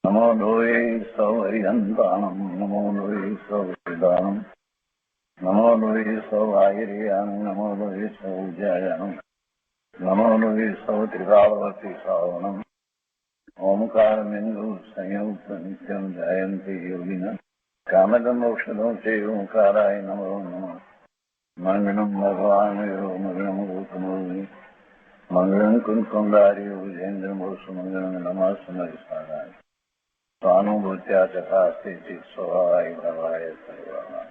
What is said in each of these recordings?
નમો લોહે સૌહરિહંતાણમ નમો લોહે સૌહૃદાણમ નમો લોહે સૌઆયર્યાણમ નમો લોહે સૌજ્યાયાણમ નમો લોહે સૌત્રિકાવતી શ્રાવણમ ઓમકારમેન્દુ સંયુક્ત નિત્યમ જયંતી યોગિના કામદમોક્ષદો તે ઓંકારાય નમો નમઃ મંગળમ ભગવાન મંગળમ ગૌતમોર્મિ મંગળમ કુંકુંદારી વિજેન્દ્રમોષ મંગળમ નમઃ સારાય સ્વાનુભૂત્યા ચકાસ્તિ સ્વભાવાય ભવાય સર્વા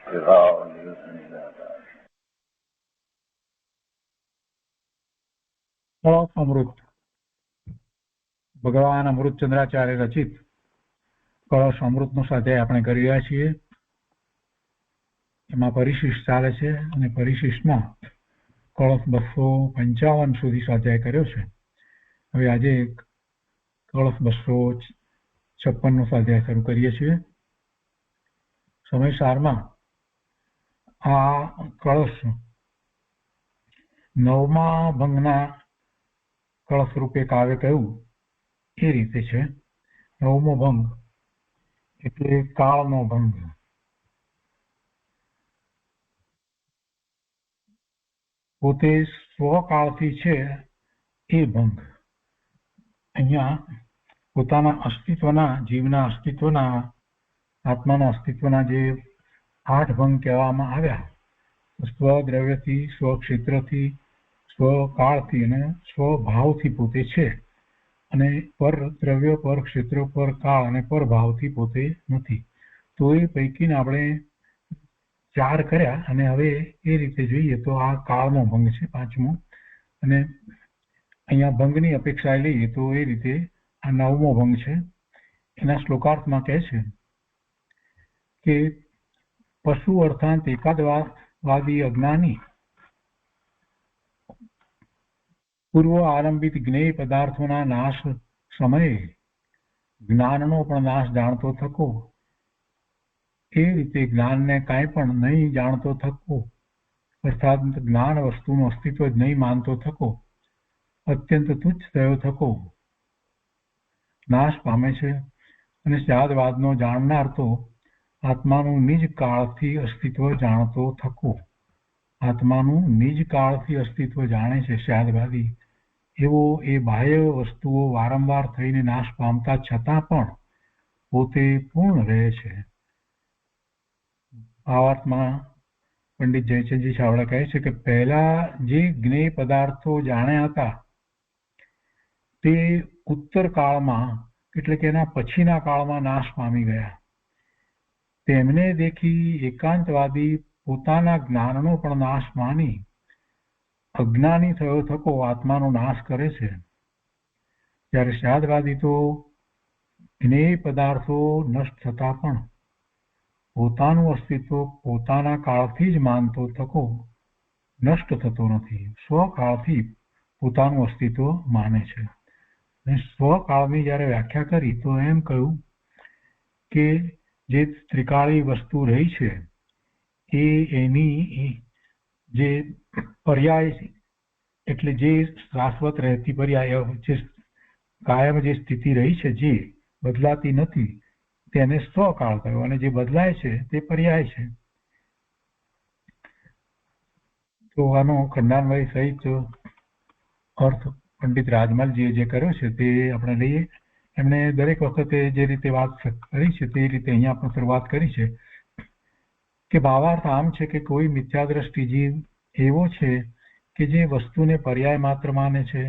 વિભાવ નિદાતા અમૃત ભગવાન અમૃતચંદ્રાચાર્ય રચિત કળશ અમૃતનો સ્વાધ્યાય આપણે કરી રહ્યા છીએ. એમાં પરિશિષ્ટ ચાલે છે અને પરિશિષ્ટમાં કળશ 255 સુધી સ્વાધ્યાય કર્યો છે. હવે આજે કળશ 256 નો સ્વાધ્યાય શરૂ કરીએ છીએ. સમયસારમાં આ કળશ 9મા ભંગના કળશ રૂપે કાવ્ય કહ્યું એ રીતે છે. 9મો ભંગ એટલે કાળનો ભંગ. પોતે સ્વકાળથી છે એ ભંગ. અહીંયા પોતાના અસ્તિત્વના, જીવના અસ્તિત્વના, આત્માના અસ્તિત્વના જે 8 ભંગ કહેવામાં આવ્યા, સ્વદ્રવ્યથી, સ્વક્ષેત્રથી, સ્વકાળથી અને સ્વભાવથી પોતે છે, અને પર દ્રવ્ય, પર ક્ષેત્ર, પર કાળ અને પર ભાવથી પોતે નથી. તો એ પૈકીને આપણે 4 કર્યા અને હવે એ રીતે જોઈએ તો આ કાળનો ભંગ છે 5મો, અને અહીંયા ભંગની અપેક્ષા લઈએ તો એ રીતે આ 9મો ભંગ છે. એના શ્લોકાર્થમાં કહે છે કે પશુ અર્થાંત એકાદવાદી અજ્ઞાની પૂર્વ આરંભિત જ્ઞેય પદાર્થોના નાશ સમયે જ્ઞાનનો પણ નાશ જાણતો થકો, એ રીતે જ્ઞાનને કાંઈ પણ નહીં જાણતો થકો, અર્થાત જ્ઞાન વસ્તુનું અસ્તિત્વ જ નહીં માનતો થકો, અત્યંત તુચ્છ થયો થકો નાશ પામે છે. અને સ્યાદવાદનો જાણનાર તો આત્માનું નિજ કાળથી અસ્તિત્વ જાણતો થકો, આત્માનું નિજ કાળથી અસ્તિત્વ જાણે છે સ્યાદવાદી. એવો એ બાહ્ય વસ્તુઓ વારંવાર થઈને નાશ પામતા છતાં પણ પોતે પૂર્ણ રહે છે. ભાવાર્થમાં પંડિત જયચંદજી છાવડા કહે છે કે પહેલા જે જ્ઞેય પદાર્થો જાણ્યા હતા તે ઉત્તર કાળમાં, એટલે કે એના પછીના કાળમાં નાશ પામી ગયા. તેમને દેખી એકાંતવાદી પોતાના જ્ઞાનનો પણ નાશ માની અજ્ઞાની થયો થકો આત્માનો નાશ કરે છે. જ્યારે સ્યાદવાદી તો જ્ઞેય પદાર્થો નષ્ટ થતા પણ પોતાનું અસ્તિત્વ પોતાના કાળથી જ માનતો થકો નષ્ટ થતો નથી, સ્વકાળથી પોતાનું અસ્તિત્વ માને છે. અને સ્વકાળની જ્યારે વ્યાખ્યા કરી તો એમ કહ્યું કે જે ત્રિકાળી વસ્તુ રહી છે એ એની જે પર્યાય, એટલે જે શાશ્વત રહેતી પર્યાય, જે કાયમ જે સ્થિતિ રહી છે, જે બદલાતી નથી, તેને સ્વકાળ કહ્યો, અને જે બદલાય છે તે પર્યાય છે. તો આનો ખંડાન્વય સહિત અર્થ પંડિત રાજમલજીએ જે કર્યો છે તે આપણે લઈએ. એમણે દરેક વખતે જે રીતે વાત કરી છે તે રીતે અહીંયા પણ શરૂઆત કરી છે કે ભાવાર્થ આમ છે કે કોઈ મિથ્યાદ્રષ્ટિ જીવ એવો છે કે જે વસ્તુને પર્યાય માત્ર માને છે,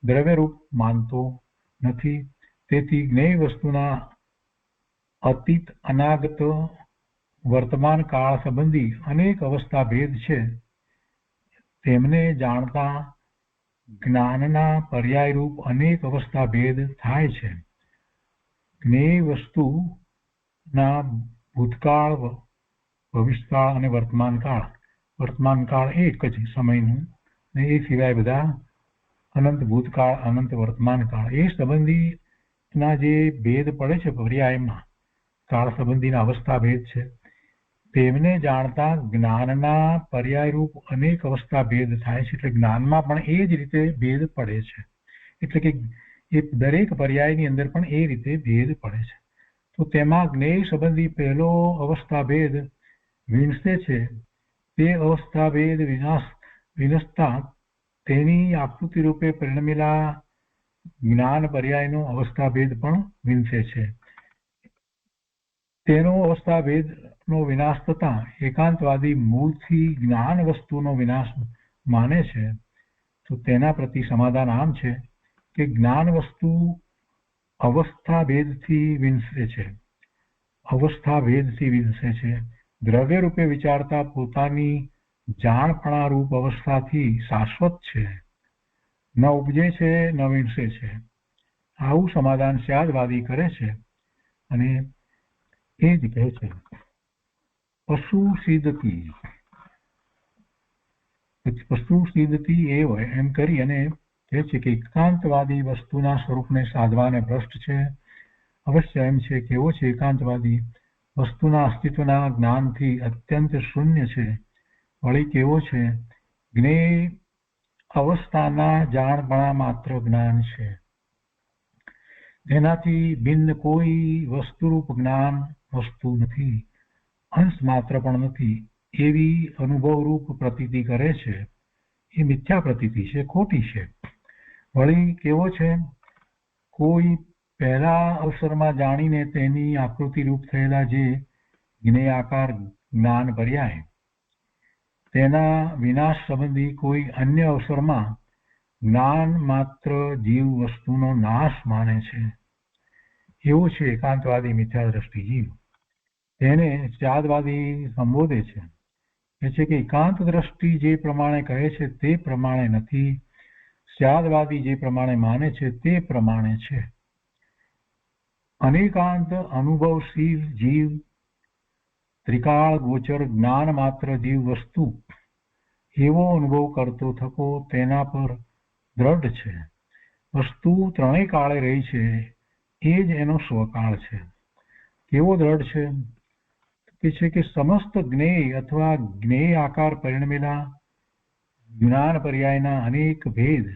દ્રવ્યરૂપ માનતો નથી. તેથી જ્ઞેય વસ્તુના અતીત, અનાગત, વર્તમાન કાળ સંબંધી અનેક અવસ્થા ભેદ છે. તેમને જાણતા જ્ઞાનના પર્યાયરૂપ અનેક અવસ્થા ભેદ થાય છે. જ્ઞેય વસ્તુના ભૂતકાળ, ભવિષ્યકાળ અને વર્તમાન કાળ. વર્તમાન કાળ એક જ સમયનું, ને એ સિવાય બધા અનંત ભૂતકાળ, અનંત વર્તમાન કાળ, એ સંબંધીના જે ભેદ પડે છે પર્યાયમાં, કાળ સંબંધીના અવસ્થા ભેદ છે. તેમને જાણતા જ્ઞાનના પર્યાયરૂપ અનેક અવસ્થા ભેદ થાય છે. એટલે જ્ઞાનમાં પણ એ જ રીતે ભેદ પડે છે. એટલે કે એ દરેક પર્યાયની અંદર પણ એ રીતે ભેદ પડે છે. તો તેમાં જ્ઞેય સંબંધી પહેલો અવસ્થા ભેદ વિણસે છે. તે અવસ્થા ભેદ વિનસતા તેની આકૃતિ રૂપે પરિણમેલા જ્ઞાન પર્યાયનો અવસ્થા ભેદ પણ વિનસે છે. તેનો અવસ્થા ભેદનો વિનાશ થતા એકાંતવાદી મૂળથી જ્ઞાન વસ્તુનો વિનાશ માને છે. તો તેના પ્રતિ સમાધાન આમ છે કે જ્ઞાન વસ્તુ અવસ્થા ભેદથી વિનસે છે. અવસ્થા ભેદથી વિનસે છે. દ્રવ્ય રૂપે વિચારતા પોતાની જાણપણા રૂપ અવસ્થાથી શાશ્વત છે, ન ઉપજે છે ન વિનસે છે. આવું સમાધાન સ્યાદવાદી કરે છે અને એ જ કહે છે પશુ સિદ્ધતી એ હોય એમ કરી અને કહે છે કે એકાંતવાદી વસ્તુના સ્વરૂપને સાધવાને ભ્રષ્ટ છે. અવશ્ય એમ છે કેવો છે એકાંતવાદી વસ્તુના અસ્તિત્વના જ્ઞાનથી અત્યંત શૂન્ય છે. વળી કેવો છે જ્ઞેય અવસ્થાના જાણપણા માત્ર જ્ઞાન છે. તેનાથી ભિન્ન કોઈ વસ્તુરૂપ જ્ઞાન વસ્તુ નથી, અંશ માત્ર પણ નથી એવી અનુભવરૂપ પ્રતીતિ કરે છે. એ મિથ્યા પ્રતીતિ છે, ખોટી છે. વળી કેવો છે કોઈ પહેલા અવસરમાં જાણીને તેની આકૃતિ રૂપ થયેલા જે જ્ઞેયાકાર જ્ઞાન પર્યાય તેના વિનાશ સંબંધી કોઈ અન્ય અવસરમાં જ્ઞાન માત્ર જીવ વસ્તુનો નાશ માને છે. એવો છે એકાંતવાદી મિથ્યા દ્રષ્ટિ જીવ. તેને સ્યાદવાદી સંબોધે છે. એ છે કે એકાંત દ્રષ્ટિ જે પ્રમાણે કહે છે તે પ્રમાણે નથી, સ્યાદવાદી જે પ્રમાણે માને છે તે પ્રમાણે છે. અનેકાંત અનુભવશીલ જીવ ત્રિકાળ ગોચર જ્ઞાન માત્ર જીવ વસ્તુ એવો અનુભવ કરતો થકો તેના પર દ્રઢ છે. વસ્તુ ત્રણેય કાળે રહી છે એ જ એનો સ્વકાળ છે. કેવો દ્રઢ છે કે છે કે સમસ્ત જ્ઞેય અથવા જ્ઞેય આકાર પરિણમેલા જ્ઞાન પર્યાયના અનેક ભેદ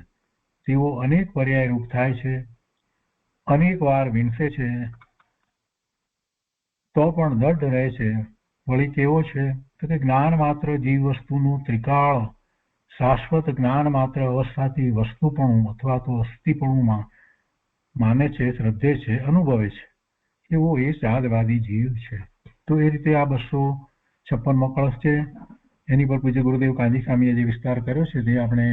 તેઓ અનેક પર્યાય રૂપ થાય છે, અનેક વાર વિનસે છે, તો પણ દ્રઢ રહે છે. વળી કેવો છે તો કે જ્ઞાન માત્ર જીવ વસ્તુનું ત્રિકાળ શાશ્વત જ્ઞાન માત્ર અવસ્થાથી વસ્તુપણું અથવા તો અસ્થિપણુંમાં માને છે, શ્રદ્ધે છે, અનુભવે છે. એવો એ સ્યાદવાદી જીવ છે. તો એ રીતે આ 256મો કળશ છે. એની પર પૂજ્ય ગુરુદેવ કાંજી સ્વામીએ જે વિસ્તાર કર્યો છે તે આપણે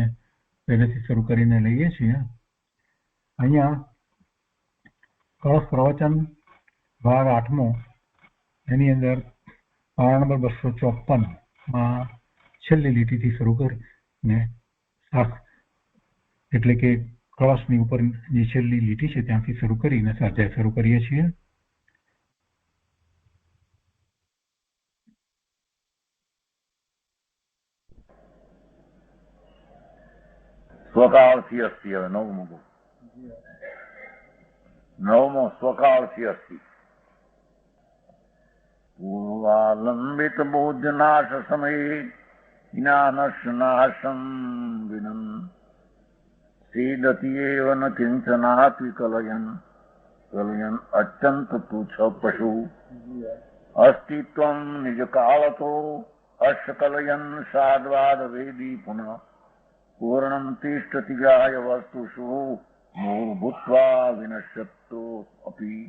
પહેલેથી શરૂ કરીને લઈએ છીએ. અહીંયા કળશ પ્રવચન ભાગ 8મો એની અંદર પારા નંબર 254માં છેલ્લી લીટીથી શરૂ કરીને એટલે કે કળશની ઉપર જે છેલ્લી લીટી છે ત્યાંથી શરૂ કરીને સ્વાધ્યાય શરૂ કરીએ છીએ. સ્વકાળથી અસ્તિ. હવે નવમો સ્વકાળથી અસ્તિ. પૂર્વાલંબિત બોધનાશ સમયે જ્ઞાનસ્નાશમ વિનમ સીદતિ એવ ન કિંચનાપી કલયન અત્યંત તુચ્છ પશુ અસ્તિત્વમ નિજ કાળતો અશ્કલયન સાદ્વાદ વેદી પુનઃ પૂર્ણમ તિષ્ઠતિ ગાય વસ્તુષુ મોહ ભૂત્વા વિનશ્યતો અપી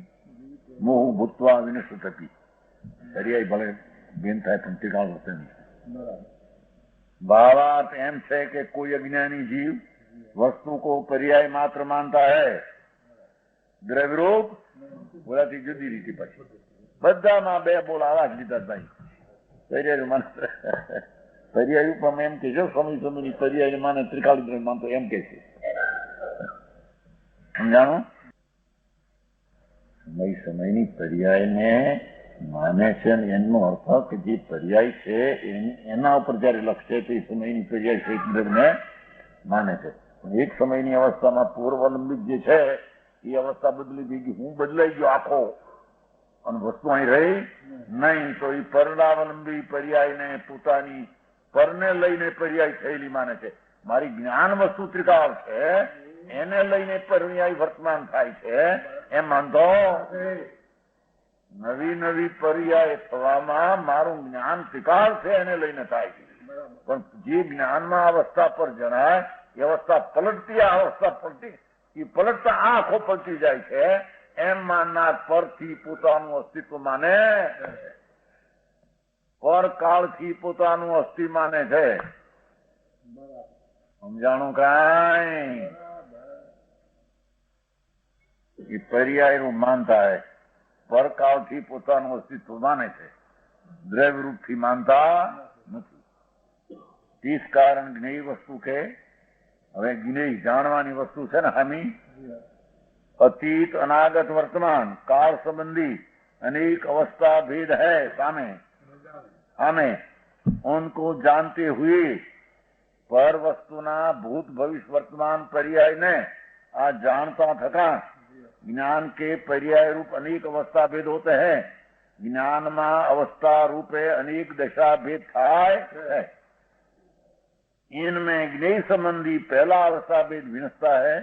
મોહ ભૂત્વા વિનશ્યતપી. દરિયાઈ ભલે બેન થાય પણ ટીકાળ હશે નહીં. भावार्थ एम है कि कोई अज्ञानी जीव वस्तु को पर्याय मात्र मानता है, द्रव्य रूप बोलाती जुदी रीति पछी बधाમાં બે બોલ આવા જ લીધા ભાઈ. પર્યાય માને પર્યાય રૂપ એમ કે જો સ્વામી સ્વામીની પર્યાય માને ત્રિકાળી દ્રવ્ય માનતો એમ કે છે. સમજાણું? સમયની પર્યાયને માને છે અને એનો અર્થ કે જે પર્યાય છે એના ઉપર જયારે લક્ષ્ય છે એ સમયની પર્યાય છે દ્રવ્યને માને છે. એક સમયની અવસ્થામાં પૂર્વાલંબિત જે છે એ અવસ્થા બદલી ગઈ, હું બદલાઈ ગયો આખો અને વસ્તુ અહીં રહી નહીં, તો એ પરણાવલંબી પર્યાયને પોતાની પરને લઈને પર્યાય થયેલી માને છે. મારી જ્ઞાન વસ્તુ ત્રિકાળ છે એને લઈને પર્યાય વર્તમાન થાય છે એમ માનતો નવી નવી પર્યાય થવામાં મારું જ્ઞાન સ્વીકાર છે એને લઈને થાય છે. પણ જે જ્ઞાનમાં અવસ્થા પર જણાય એ અવસ્થા પલટતી આ અવસ્થા પલટી એ પલટતા આ આંખો પલટી જાય છે એમ માનનાર પરથી પોતાનું અસ્તિત્વ માને, પરકાળથી પોતાનું અસ્તિત્વ માને છે. સમજાણું કાંઈ? એ પર્યાયનું માનતા હે, પરકાળથી પોતાનું અસ્તિત્વ માને છે, દ્રવ્ય રૂપથી માનતા નથી. तीस कारण ज्ञेय वस्तु के હવે જ્ઞેય જાણવાની વસ્તુ છે ને હમી અતીત અનાગત વર્તમાન કાળ संबंधी अनेक अवस्था भेद है सामे हमें उनको जानते हुए पर वस्तुना भूत भविष्य वर्तमान पर्याय ने आ जानता थका ज्ञान के पर्याय रूप अनेक अवस्था भेद होते हैं. ज्ञान में अवस्था रूपे अनेक दशा भेद थाय है. इनमें ज्ञेय संबंधी पहला अवस्था भेद विनसता है.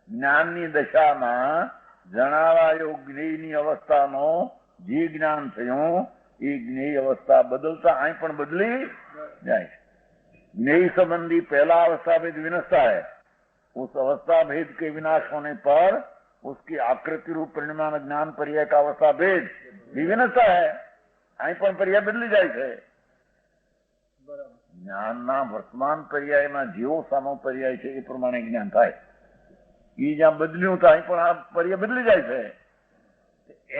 ज्ञाननी दशाમાં જણાવાયો જ્ઞેયની અવસ્થાનો જે જ્ઞાન થયું એ જ્ઞેય અવસ્થા બદલતા અહીં પણ બદલી જાય. ज्ञेय संबंधी पहला अवस्था भेद विनसता है. उस अवस्था भेद के विनाश होने पर उसकी आकृति रूप परिणाम ज्ञान पर्याय का अवस्था भेद भी विनसता है. અહીં પણ પર્યાય બદલી જાય છે. જ્ઞાનના વર્તમાન પર્યાયમાં જેવો સામો પર્યાય છે એ પ્રમાણે જ્ઞાન થાય. એ જ્યાં બદલ્યું તો અહીં પણ આ પર્યાય બદલી જાય છે.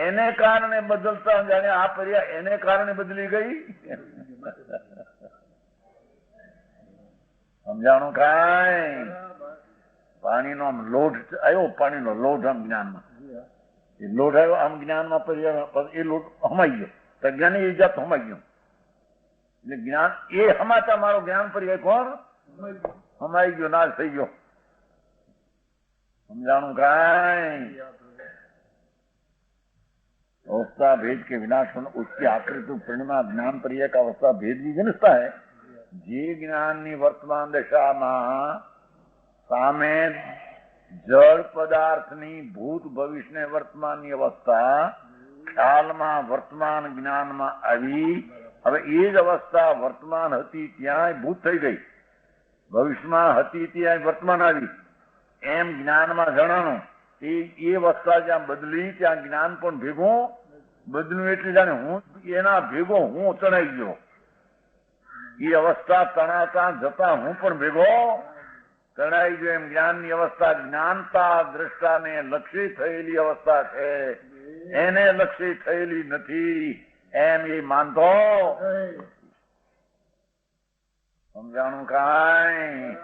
એને કારણે બદલતા જાણે આ પર્યાય એને કારણે બદલી ગઈ. સમજાણું કાંઈ? પાણીનો આમ લોઢ આવ્યો, પાણીનો લોઢ આમ જ્ઞાનમાં એ લોઢ આવ્યો આમ જ્ઞાનમાં પર્યાય એ લોઢ હમાઈ ગયો તો જ્ઞાન એ જાત હમાઈ ગયું. એટલે જ્ઞાન એ હમાતા મારો જ્ઞાન પર્યાય કોણ હમાઈ ગયો, નાશ થઈ ગયો. समझाणु कांई? अवस्था भेद के विनाश उसकी आकृति परिणाम ज्ञान पर्याय का अवस्था भेद भी विनसता है. जे ज्ञान ની વર્તમાન દશામાં સામે જળ પદાર્થની ભૂત ભવિષ્ય વર્તમાનની અવસ્થા ખ્યાલમાં વર્તમાન જ્ઞાનમાં આવી. હવે એ જ અવસ્થા વર્તમાન હતી ત્યાં ભૂત થઈ ગઈ, ભવિષ્યમાં હતી ત્યાં વર્તમાન આવી. એમ જ્ઞાનમાં જણાનું એ અવસ્થા જ્યાં બદલી ત્યાં જ્ઞાન પણ ભેગું બદલ્યું. એટલે જાણે હું એના ભેગો હું ચણાઈ ગયો. એ અવસ્થા તણાતા જતા હું પણ ભેગો ચણાઈ ગયો. એમ જ્ઞાનની અવસ્થા જ્ઞાનતા દ્રષ્ટાને લક્ષી થયેલી અવસ્થા છે, એને લક્ષી થયેલી નથી એમ એ માનતો. સમજાણું કાંઈ?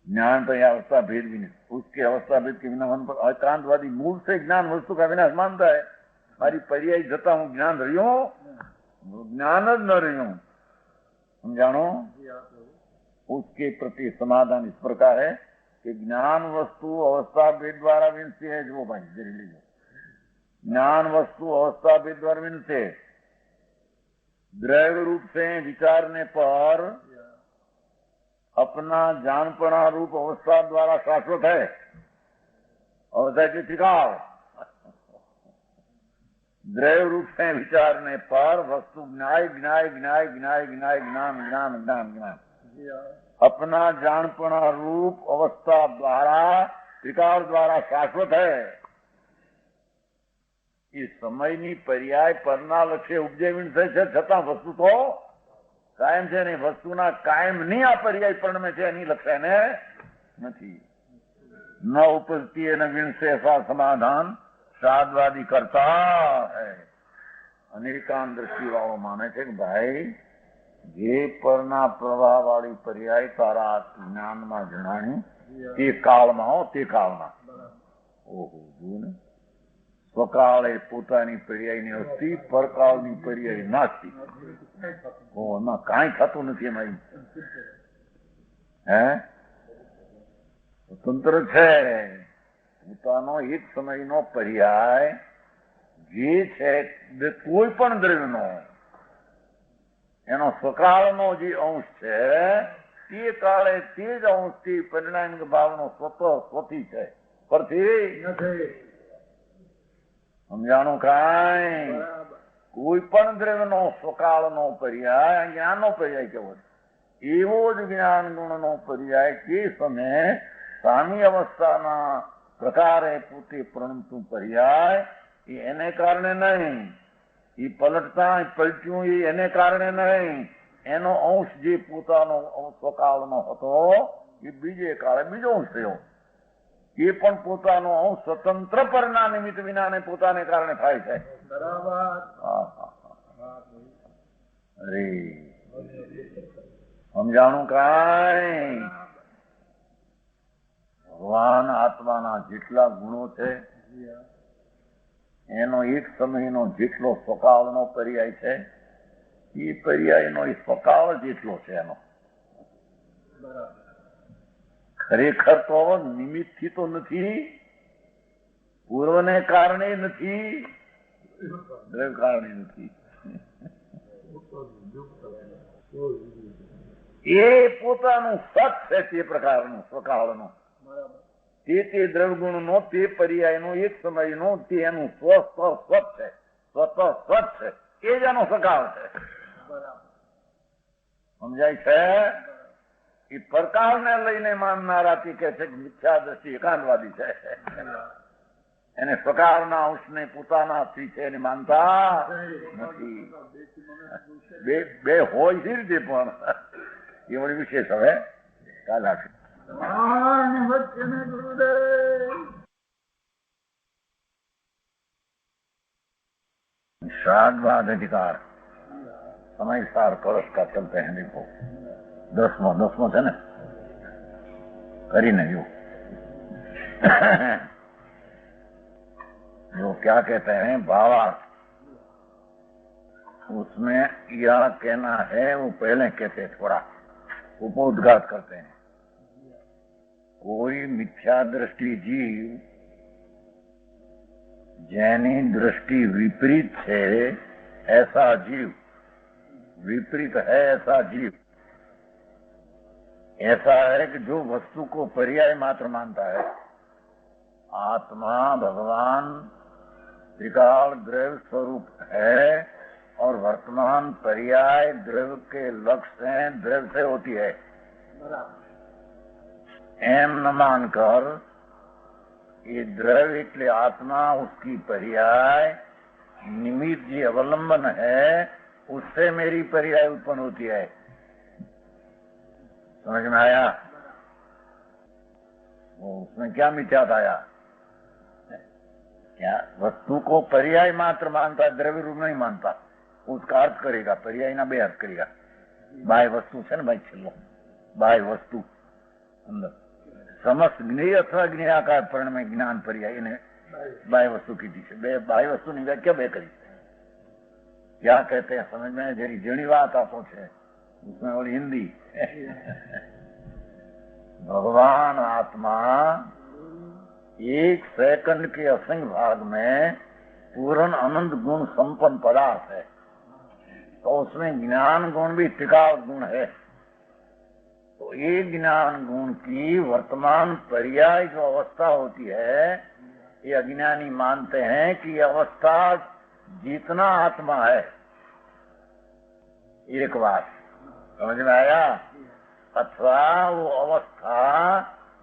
ज्ञान तो यह अवस्था भेद भी नहीं, उसके अवस्था भेद के विनाश पर एकांतवादी मूल से ज्ञान वस्तु का विनाश मानता है. हमारी पर्याय जता हूं ज्ञान रही हूं, ज्ञान ज न रही हूं. समझाणो? उसके प्रति समाधान इस प्रकार है कि ज्ञान वस्तु अवस्था भेद द्वारा विनती है. जो भाई जरी लीजिए, ज्ञान वस्तु अवस्था भेद द्वारा विनते द्रव्य रूप से विचारने पर अपना जानपणा रूप अवस्था द्वारा शाश्वत है. अवस्था के ठिकाव द्रव्य रूप से विचारने पर वस्तु ज्ञाय ज्ञाय ज्ञाय ज्ञाय ज्ञाय ज्ञान ज्ञान ज्ञान ज्ञान अपना जानपणा रूप अवस्था द्वारा त्रिकाल द्वारा शाश्वत है. इस समयની પર્યાય પરના લક્ષ્ય ઉપજે વિનસે છે, છતાં વસ્તુ તો કાયમ છે નહીં. વસ્તુના કાયમની આ પર્યાય પરિણમે છે, એની લક્ષાને નથી. ન ઉપજતી એને વિનસે એસા સમાધાન સાદવાદી કરતા હૈ. અનેકાંત દ્રષ્ટિ વાળો માને છે કે ભાઈ જે પરના પ્રવાહ વાળી પર્યાય તારા જ્ઞાનમાં જણાણી તે કાળમાં હો, તે કાળમાં. ઓહો જુઓ ને, સ્વકાળે પોતાની પર્યાયની અસ્તિ, પરકાળની પર્યાય નાસ્તી. એમાં કાંઈ થતું નથી. એમાં હે સ્વતંત્ર છે. પોતાનો એક સમયનો પર્યાય જે છે કોઈ પણ દ્રવ્યનો એનો સ્વકાળનો જે અંશ છે તે કાળે તે જ અંશથી પરિણામિક ભાવનો સ્વથી છે, પરથી નથી. સમજાણું કાંઈ? કોઈ પણ દ્રવ્યનો સ્વકાળનો પર્યાય જ્ઞાનનો પર્યાય કેવો છે? એવો જ જ્ઞાન ગુણનો પર્યાય તે સમયે સામી અવસ્થાના પ્રકારે પોતે પ્રણમતું પર્યાય એ એને કારણે નહીં, એ પલટતા પલટ્યું એ એને કારણે નહીં, એનો અંશ જે પોતાનો સ્વકાળનો હતો એ બીજે કાળે બીજો અંશ થયો. એ પણ પોતાનો અંશ સ્વતંત્ર પરના નિમિત્ત વિનાને પોતાને કારણે થાય છે. બરાબર. અરે સમજાણું કાંઈ? ભગવાન આત્માના જેટલા ગુણો છે એનો એક સમયનો જેટલો સ્વકાળનો પર્યાય છે એ પર્યાયનો એ સ્વકાળ જેટલો છે એનો. ખરેખર તો નિમિત્તથી તો નથી, પૂર્વને કારણે નથી, દ્રવ્ય કારણે નથી. એ પોતાનું સત છે તે પ્રકારનું સ્વકાળનું, તે દ્રવગુણનો તે પર્યાયનો એક સમયનો તે એનું સ્વ છે, સ્વત છે, એ જ એનો સકાળ છે. સમજાય છે? એ પ્રકારને લઈને માનનારા તે કહે છે કે મિથ્યા દ્રષ્ટિ એકાંતવાદી છે, એને પ્રકારના અંશને પોતાનાથી છે એને માનતા નથી. બે હોય છે રીતે પણ એ વળી વિશેષ. હવે કાલ આપશે श्राद्ध बाद अधिकार समय सार कलश का चलते हैं. देखो 10वां है ना, કરીને જો जो क्या कहते हैं भावार्थ, उसमें यह कहना है वो पहले कहते थोड़ा उपोद्घात करते हैं. कोई मिथ्या दृष्टि जीव જેની दृष्टि विपरीत है ऐसा जीव, विपरीत है ऐसा जीव, ऐसा है कि जो वस्तु को पर्याय मात्र मानता है. आत्मा भगवान त्रिकाल द्रव्य स्वरूप है और वर्तमान पर्याय द्रव्य के लक्ष्य हैं, द्रव्य से होती है. एम न मानकर ये द्रव्य એટલે आत्मा उसकी पर्याय निमित्त जी अवलंबन है, उससे मेरी पर्याय उत्पन्न होती है. समझ में आया? वो उसमें क्या मिथ्यात आया? क्या वस्तु को पर्याय मात्र मानता है, द्रव्य रूप नहीं मानता. उसका अर्थ करेगा, पर्याय ना बे अर्थ करेगा. बाह्य वस्तु છે ને ભાઈ, છેલ્લો બાહ્ય વસ્તુ અંદર समस्त ज्ञेय अथवा ज्ञेयाकार पण में ज्ञान पर्याय ने बाह्य वस्तु कीधी है. बे बाह्य वस्तु ની વ્યાખ્યા બે કરી. क्या कहते हैं समझ में? जरी जणी बात आपो छे उसमें और हिंदी भगवान आत्मा एक सेकंड के असंख्य भाग में पूर्ण अनंत गुण संपन्न पदार्थ है, तो उसमें ज्ञान गुण भी त्रिकाल गुण है. तो ये ज्ञान गुण की वर्तमान पर्याय जो अवस्था होती है, ये अज्ञानी मानते हैं कि ये अवस्था जितना आत्मा है. एक बात समझ में आया? अथवा वो अवस्था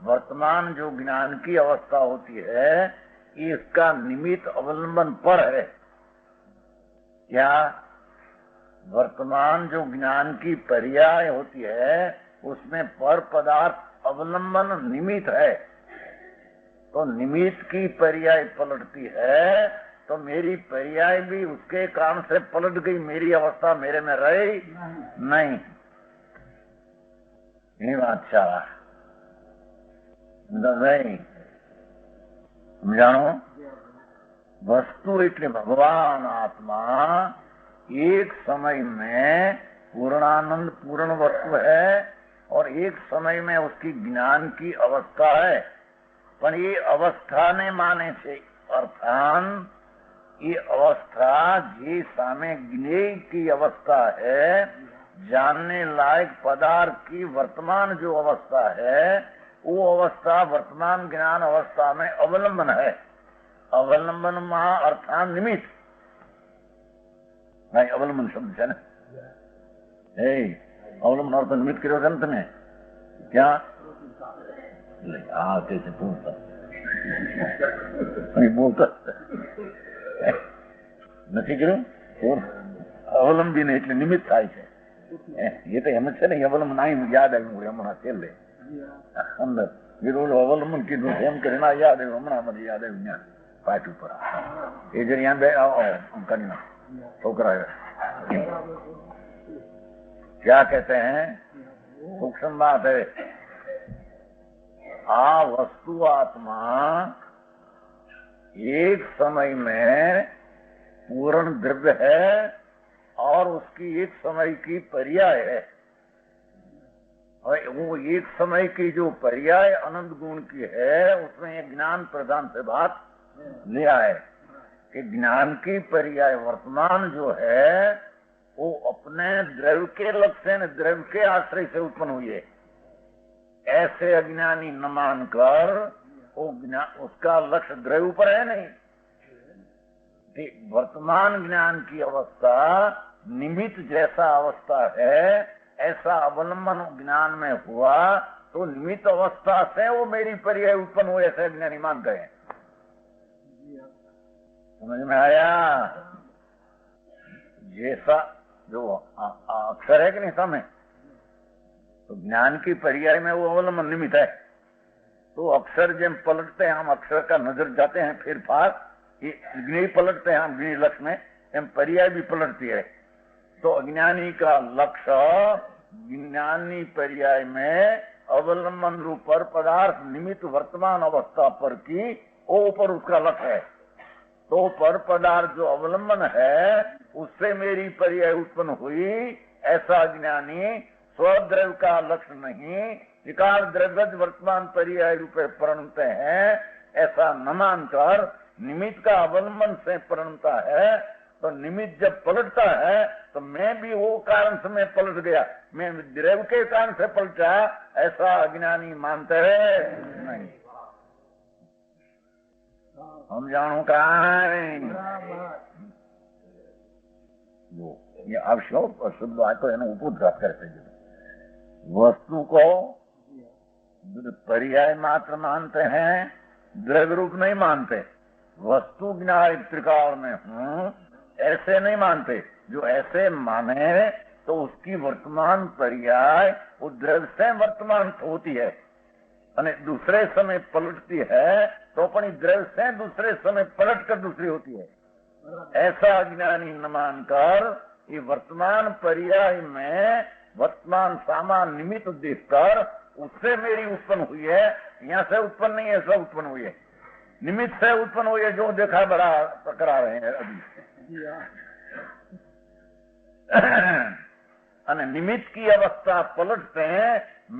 वर्तमान जो ज्ञान की अवस्था होती है इसका निमित्त अवलंबन पर है. क्या वर्तमान जो ज्ञान की पर्याय होती है उसमें पर पदार्थ अवलंबन निमित्त है, तो निमित्त की पर्याय पलटती है तो मेरी पर्याय भी उसके कारण से पलट गई, मेरी अवस्था मेरे में रही नहीं. अच्छा नहीं समझाणो? वस्तु એટલે भगवान आत्मा एक समय में पूर्णानंद पूर्ण वस्तु है और एक समय में उसकी ज्ञान की अवस्था है. पण ये अवस्था ने माने छे अर्थान ये अवस्था जे सामे ज्ञेय की अवस्था है जानने लायक पदार्थ की वर्तमान जो अवस्था है, वो अवस्था वर्तमान ज्ञान अवस्था में अवलंबन है। अवलंबन में अर्थात निमित्त नहीं, अवलंबन शब्द है ना, अवलंबन अर्थ निमित्त કર્યો છે ને તમે ક્યાં कैसे बोलता बोलता નથી કર્યું અવલંબીને એટલે નિમિત્ત થાય છે। એ તો એમ જ છે ને, અવલંબન અહીં યાદ આવ્યું હમણાં છેલ્લે અંદર વિરોધ અવલંબન કીધું એમ કરીને યાદ આવ્યું, હમણાં મને યાદ આવ્યું ત્યાં પાઠ ઉપર એ જે यहाँ બે કરી ના छोकरा क्या कहते हैं, सूक्ष्म बात है। वस्तु आत्मा एक समय में पूर्ण द्रव्य है और उसकी एक समय की पर्याय है। वो एक समय की जो पर्याय अनंत गुण की है, उसमें एक ज्ञान प्रधान से बात लिया है कि ज्ञान की पर्याय वर्तमान जो है वो अपने द्रव्य के लक्ष्य ने द्रव्य के आश्रय से उत्पन्न हुई है। ऐसे अज्ञानी न मानकर वो उसका लक्ष्य द्रव्य पर है नहीं। वर्तमान ज्ञान की अवस्था निमित्त जैसा अवस्था है, ऐसा अवलंबन ज्ञान में हुआ तो निमित्त अवस्था से वो मेरी पर्याय उत्पन्न हुए, ऐसे अज्ञानी मानते हैं। समझ में आया? जैसा जो अक्षर है कि नहीं समय, तो ज्ञान की पर्याय में वो अवलंबन निमित्त है। तो अक्षर जब पलटते हैं हम, अक्षर का नजर जाते हैं फिर फार नहीं पलटते हैं हम गिनी लक्ष्य में, एम पर्याय भी पलटती है। तो अज्ञानी का लक्ष्य ज्ञानी पर्याय में अवलंबन रूप पर पदार्थ निमित्त वर्तमान अवस्था पर की वो ऊपर उसका लक्ष्य है। तो पर पदार्थ जो अवलंबन है उससे मेरी पर्याय उत्पन्न हुई, ऐसा ज्ञानी स्वद्रव्य का लक्ष्य नहीं विकार द्रव्य वर्तमान पर्याय रूपे परिणमते हैं, ऐसा न मानकर निमित्त का अवलंबन से परिणमता है। तो निमित्त जब पलटता है तो मैं भी वो कारण से मैं पलट गया, मैं द्रव्य के कारण से पलटा, ऐसा अज्ञानी मानते हैं नहीं। हम जानो कहाँ ये आवश्यक शुद्ध बात तो है उपद्रव करते वस्तु को पर्याय मात्र मानते हैं, द्रव्य रूप नहीं मानते। वस्तु ज्ञान त्रिकाल में हूँ ऐसे नहीं मानते। जो ऐसे माने तो उसकी वर्तमान पर्याय वो द्रव्य से वर्तमान होती है और दूसरे समय पलटती है तो अपनी द्रव्य से दूसरे समय पलट कर दूसरी होती है। ऐसा अज्ञानी न मानकर ये वर्तमान पर्याय में वर्तमान सामान निमित्त देखकर उससे मेरी उत्पन्न हुई है, यहाँ से उत्पन्न नहीं है, ऐसा उत्पन्न हुई है, निमित्त से उत्पन्न हुई है। जो देखा बड़ा टकरा रहे हैं अभी निमित्त की अवस्था पलटते हैं।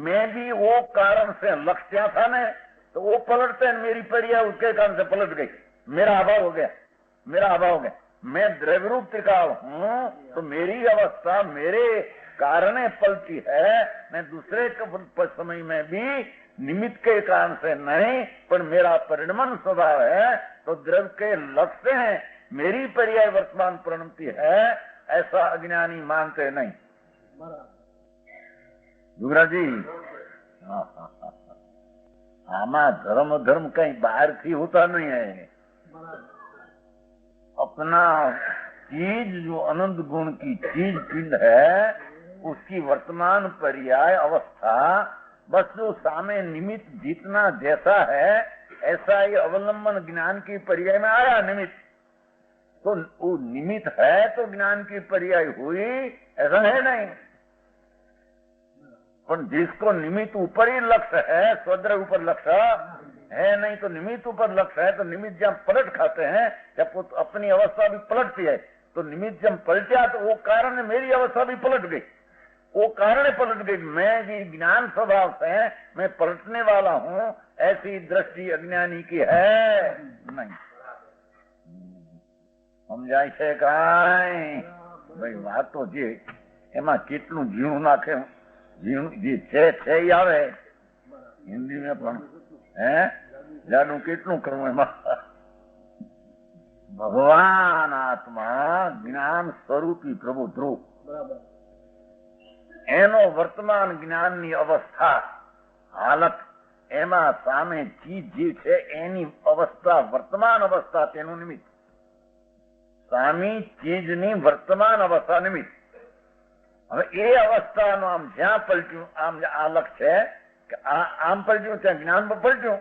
मैं भी वो कारण से लक्ष्य था न, तो वो पलटते हैं, मेरी पर्याय उसके कारण से पलट गई, मेरा अभाव हो गया, मेरा अभाव हो गया। मैं द्रव्य रूप त्रिकाल हूँ तो मेरी अवस्था मेरे कारण पलटी है। मैं दूसरे समय में भी निमित्त के कारण से नहीं, पर मेरा परिणमन स्वभाव है तो द्रव्य के लक्ष्य है, मेरी पर्याय वर्तमान परिणमती है, ऐसा अज्ञानी मानते नहीं। युवराज जी आमा धर्म धर्म कहीं बाहर थी होता नहीं है। अपना चीज जो अनंत गुण की चीज पिंड है उसकी वर्तमान पर्याय अवस्था बस जो सामे निमित्त जितना जैसा है ऐसा ही अवलंबन ज्ञान की पर्याय में आया। निमित्त तो वो निमित्त है तो ज्ञान की पर्याय हुई, ऐसा है नहीं। पर जिसको निमित्त ऊपर ही लक्ष्य है, स्वद्रव्य ऊपर लक्ष्य है नहीं, तो निमित्त ऊपर लक्ष्य है तो निमित्त जब पलट खाते हैं, जब अपनी अवस्था भी पलटती है तो निमित्त जब पलटा तो वो कारण मेरी अवस्था भी पलट गई, वो कारण पलट गई। मैं भी ज्ञान स्वभाव से मैं पलटने वाला हूँ, ऐसी दृष्टि अज्ञानी की है नहीं। समझाय છે કાઈ ભાઈ વાત તો જે એમાં કેટલું ઝીણું નાખે, ઝીણું જે છે એ આવે હિન્દી में પણ જાડું કેટલું કરવું એમાં. ભગવાન આત્મા જ્ઞાન સ્વરૂપી પ્રભુ ધ્રુવ, એનો વર્તમાન જ્ઞાનની અવસ્થા હાલત, એમાં સામે ચીજ જે છે એની અવસ્થા વર્તમાન અવસ્થા તેનું નિમિત્ત, સામી ચીજની વર્તમાન અવસ્થા નિમિત્ત. હવે એ અવસ્થાનું આમ જ્યાં પલટ્યું, આમ આ લક્ષ છે કે આમ પલટ્યું ત્યાં જ્ઞાન પલટ્યું,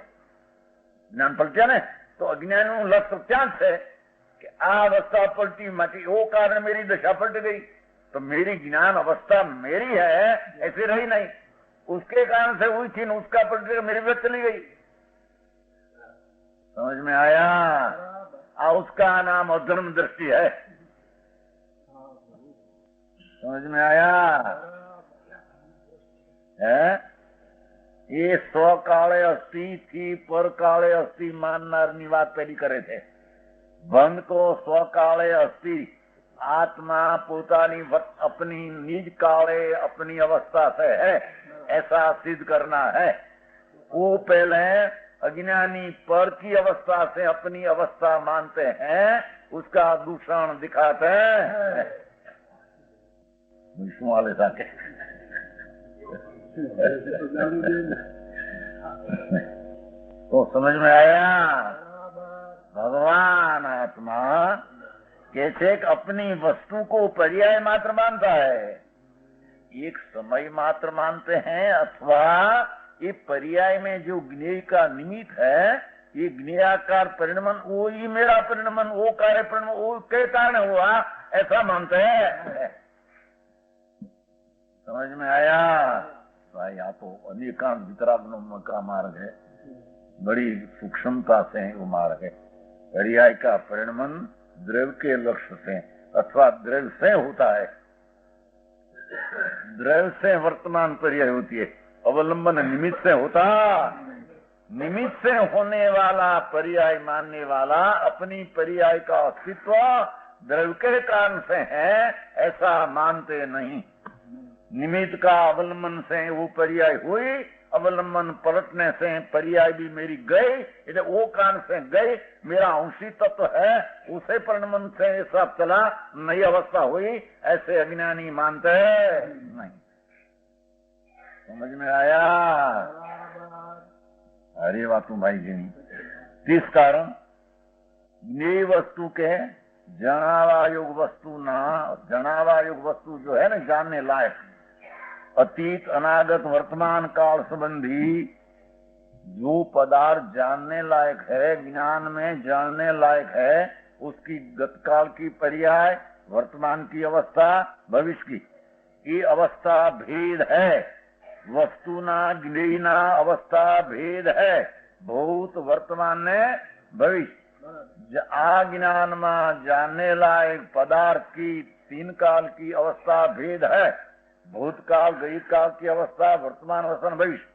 જ્ઞાન પલટ્યા ને તો અજ્ઞાનનું લક્ષ ત્યાં છે कि आ अवस्था पलटी माटी वो कारण मेरी दशा पलट गई, तो मेरी ज्ञान अवस्था मेरी है ऐसे रही नहीं, उसके कारण से हुई थी, उसका पलट गया, मेरी व्यक्त चली गई. समझ में आया? उसका नाम अधर्म दृष्टि है. समझ में आया? है ये स्व काले अस्थि थी पर काले अस्थि माननाરની વાત પેલી કરે છે. ભંગ તો સ્વ काले अस्थि, आत्मा પોતાની अपनी निज काले अपनी अवस्था से है ऐसा सिद्ध करना है. वो पहले अज्ञानी पर की अवस्था से अपनी अवस्था मानते हैं, उसका दूषण दिखाते हैं. विष्णु वाले साके तो समझ में आया? भगवान आत्मा कैसे अपनी वस्तु को पर्याय मात्र मानता है, एक समय मात्र मानते हैं, अथवा ये पर्याय में जो ज्ञेय का निमित्त है, ये ज्ञेयाकार परिणमन, वो ही मेरा परिणमन, वो कार्य परिणमन, वो के कारण हुआ ऐसा मानते हैं. समझ में आया? यहाँ तो अनेकांत वितरागमन का मार्ग है, बड़ी सूक्ष्मता से वो मार्ग है. पर्याय का परिणमन द्रव्य के लक्ष्य से अथवा द्रव्य से होता है, द्रव्य से वर्तमान पर्याय होती है, अवलंबन निमित्त से होता. निमित्त से होने वाला पर्याय मानने वाला अपनी पर्याय का अस्तित्व द्रव्य के कारण से है ऐसा मानते नहीं. निमित्त का अवलंबन से वो पर्याय हुई, अवलंबन पलटने से पर्याय भी मेरी गई, इधर वो कारण से गई, मेरा अंशी तत्व है, उसे परिणमन से सब चला, नई अवस्था हुई, ऐसे अज्ञानी मानते नहीं. समझ में आया? अरे बातू भाई जी, किस कारण ज्ञेय वस्तु के जनावायोग वस्तु ना, जनावायोग वस्तु जो है ना जानने लायक, अतीत अनागत वर्तमान काल संबंधी जो पदार्थ जानने लायक है, ज्ञान में जानने लायक है, उसकी गतकाल की पर्याय, वर्तमान की अवस्था, भविष्य की ये अवस्था भेद है. वस्तुना ज्ञेयना अवस्था भेद है, भूत वर्तमान ने भविष्य. आ ज्ञान में जानने लायक पदार्थ की तीन काल की अवस्था भेद है, भूतकाल, गणित काल की अवस्था, वर्तमान अवस्था, भविष्य.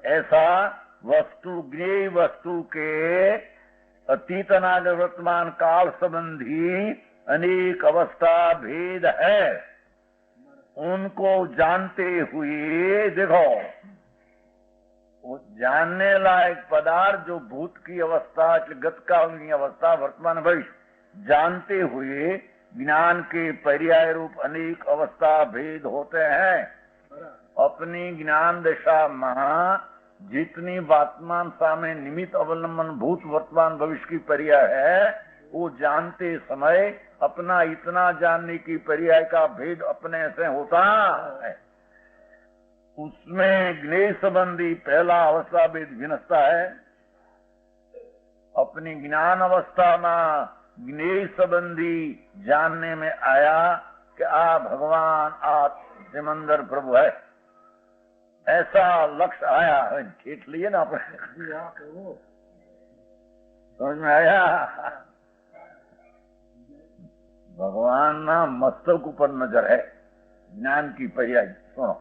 ऐसा वस्तु ज्ञेय वस्तु के अतीत अनागत वर्तमान काल संबंधी अनेक अवस्था भेद है. उनको जानते हुए देखो, वो जानने लायक पदार्थ जो भूत की अवस्था, गतकाल की अवस्था, वर्तमान, भविष्य जानते हुए ज्ञान के पर्याय रूप अनेक अवस्था भेद होते हैं. अपनी ज्ञान दशा में जितनी वर्तमान सामे निमित्त अवलंबन भूत वर्तमान भविष्य की पर्याय है, वो जानते समय अपना इतना जानने की पर्याय का भेद अपने से होता है. उसमें ज्ञेय संबंधी पहला अवस्था भेद विनसता है. अपनी ज्ञान अवस्था में ज्ञेय संबंधी जानने में आया कि आ भगवान आ सिमंदर प्रभु है, ऐसा लक्ष्य आया है. ठेठ लिए ना अपने, समझ में आया? भगवान ना मस्तक ऊपर नजर है, ज्ञान की पर्याय. सुनो,